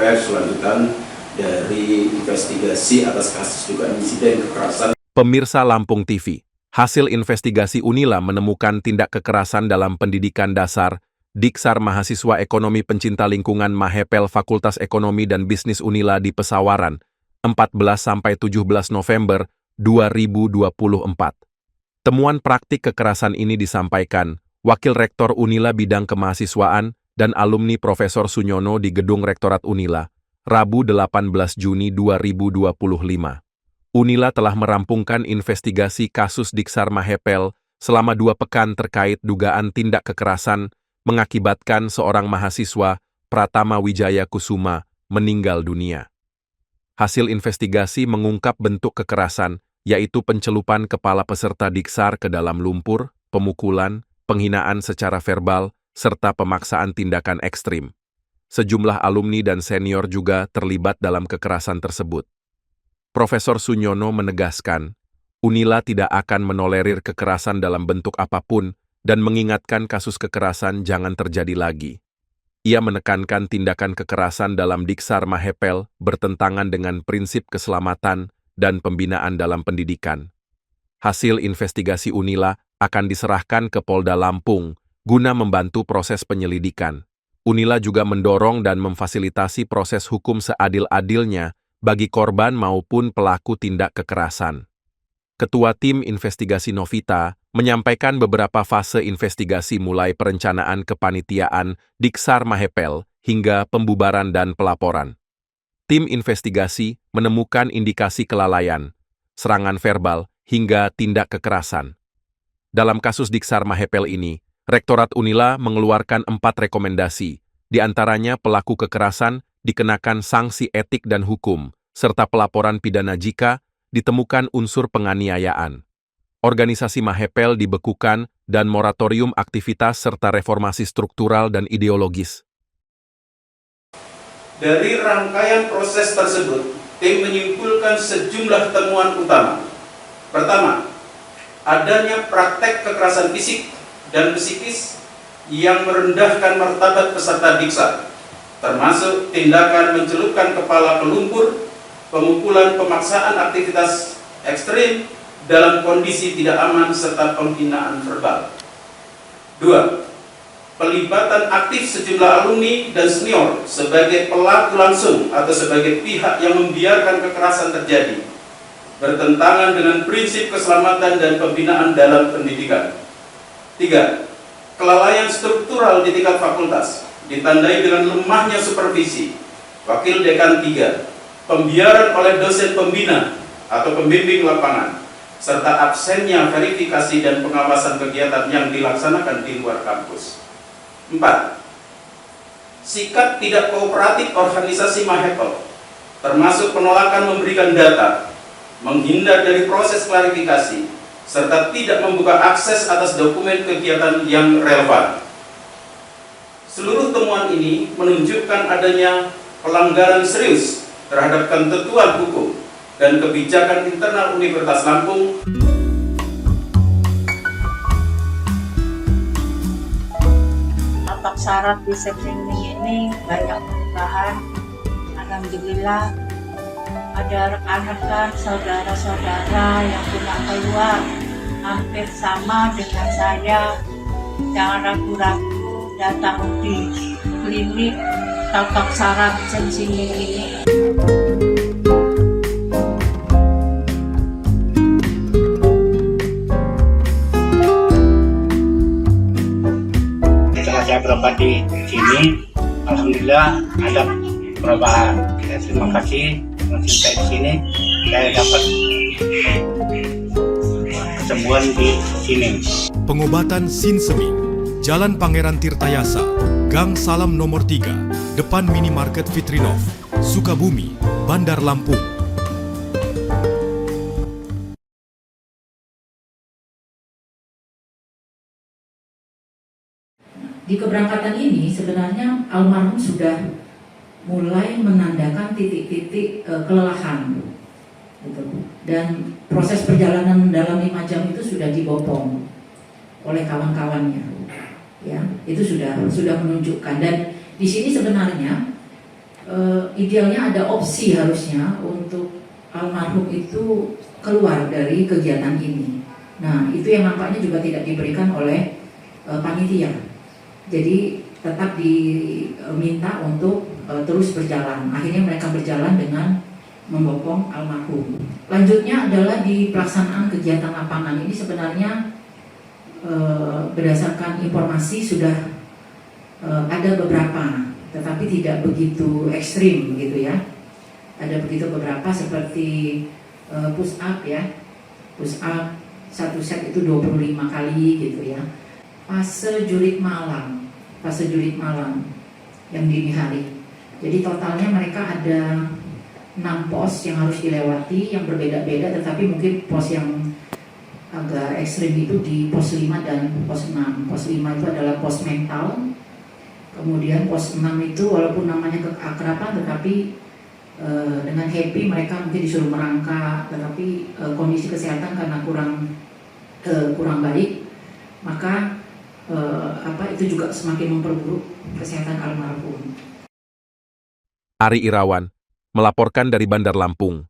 press lanjutan dari investigasi atas kasus dugaan insiden kekerasan. Pemirsa Lampung TV, hasil investigasi Unila menemukan tindak kekerasan dalam pendidikan dasar Diksar Mahasiswa Ekonomi Pencinta Lingkungan Mahepel Fakultas Ekonomi dan Bisnis Unila di Pesawaran, 14–17 November 2024. Temuan praktik kekerasan ini disampaikan Wakil Rektor Unila Bidang Kemahasiswaan dan alumni Profesor Sunyono di Gedung Rektorat Unila, Rabu 18 Juni 2025. Unila telah merampungkan investigasi kasus Diksar Mahepel selama 2 pekan terkait dugaan tindak kekerasan mengakibatkan seorang mahasiswa, Pratama Wijaya Kusuma, meninggal dunia. Hasil investigasi mengungkap bentuk kekerasan, yaitu pencelupan kepala peserta Diksar ke dalam lumpur, pemukulan, penghinaan secara verbal, serta pemaksaan tindakan ekstrim. Sejumlah alumni dan senior juga terlibat dalam kekerasan tersebut. Profesor Sunyono menegaskan, Unila tidak akan menolerir kekerasan dalam bentuk apapun dan mengingatkan kasus kekerasan jangan terjadi lagi. Ia menekankan tindakan kekerasan dalam Diksar Mahepel bertentangan dengan prinsip keselamatan dan pembinaan dalam pendidikan. Hasil investigasi Unila akan diserahkan ke Polda Lampung guna membantu proses penyelidikan. Unila juga mendorong dan memfasilitasi proses hukum seadil-adilnya bagi korban maupun pelaku tindak kekerasan. Ketua Tim Investigasi Novita menyampaikan beberapa fase investigasi mulai perencanaan kepanitiaan Diksar Mahepel hingga pembubaran dan pelaporan. Tim investigasi menemukan indikasi kelalaian, serangan verbal, hingga tindak kekerasan. Dalam kasus Diksar Mahepel ini, Rektorat Unila mengeluarkan 4 rekomendasi, di antaranya pelaku kekerasan dikenakan sanksi etik dan hukum, serta pelaporan pidana jika ditemukan unsur penganiayaan. Organisasi Mahepel dibekukan dan moratorium aktivitas serta reformasi struktural dan ideologis. Dari rangkaian proses tersebut, tim menyimpulkan sejumlah temuan utama. Pertama, adanya praktek kekerasan fisik dan psikis yang merendahkan martabat peserta Diksar, termasuk tindakan mencelupkan kepala ke lumpur, pemukulan, pemaksaan aktivitas ekstrim dalam kondisi tidak aman, serta penghinaan verbal. 2. Pelibatan aktif sejumlah alumni dan senior sebagai pelaku langsung atau sebagai pihak yang membiarkan kekerasan terjadi, bertentangan dengan prinsip keselamatan dan pembinaan dalam pendidikan. 3. Kelalaian struktural di tingkat fakultas, ditandai dengan lemahnya supervisi, wakil dekan 3, pembiaran oleh dosen pembina atau pembimbing lapangan, serta absennya verifikasi dan pengawasan kegiatan yang dilaksanakan di luar kampus. 4. Sikap tidak kooperatif organisasi Mahepel, termasuk penolakan memberikan data, menghindar dari proses klarifikasi, serta tidak membuka akses atas dokumen kegiatan yang relevan. Seluruh temuan ini menunjukkan adanya pelanggaran serius terhadap ketentuan hukum dan kebijakan internal Universitas Lampung. Atas syarat di streaming ini banyak perubahan. Alhamdulillah ada rekan-rekan, saudara-saudara yang punya peluang hampir sama dengan saya. Jangan ragu-ragu datang di klinik tata syarat streaming ini. Saya berobat di sini, alhamdulillah ada perubahan. Terima kasih sampai di sini saya dapat kesembuhan di sini. Pengobatan Sinseming, Jalan Pangeran Tirtayasa, Gang Salam nomor 3, depan Minimarket Fitrinov, Sukabumi, Bandar Lampung. Di keberangkatan ini sebenarnya almarhum sudah mulai menandakan titik-titik kelelahan, gitu. Dan proses perjalanan dalam 5 jam itu sudah dibopong oleh kawan-kawannya, ya itu sudah menunjukkan. Dan di sini sebenarnya idealnya ada opsi harusnya untuk almarhum itu keluar dari kegiatan ini. Nah, itu yang nampaknya juga tidak diberikan oleh panitia. Jadi tetap diminta untuk terus berjalan. Akhirnya mereka berjalan dengan membopong almarhum. Lanjutnya adalah di pelaksanaan kegiatan lapangan ini sebenarnya berdasarkan informasi sudah ada beberapa, tetapi tidak begitu ekstrim gitu ya. Ada begitu beberapa seperti push up ya, push up satu set itu 25 kali gitu ya. Fase jurit malam yang dini hari. Jadi totalnya mereka ada 6 pos yang harus dilewati, yang berbeda-beda, tetapi mungkin pos yang agak ekstrim itu di pos 5 dan pos 6. Pos 5 itu adalah pos mental, kemudian pos 6 itu walaupun namanya keakraban, tetapi dengan happy mereka mungkin disuruh merangkak, tetapi kondisi kesehatan karena kurang baik, maka itu juga semakin memperburuk kesehatan almarhum. Ari Irawan melaporkan dari Bandar Lampung.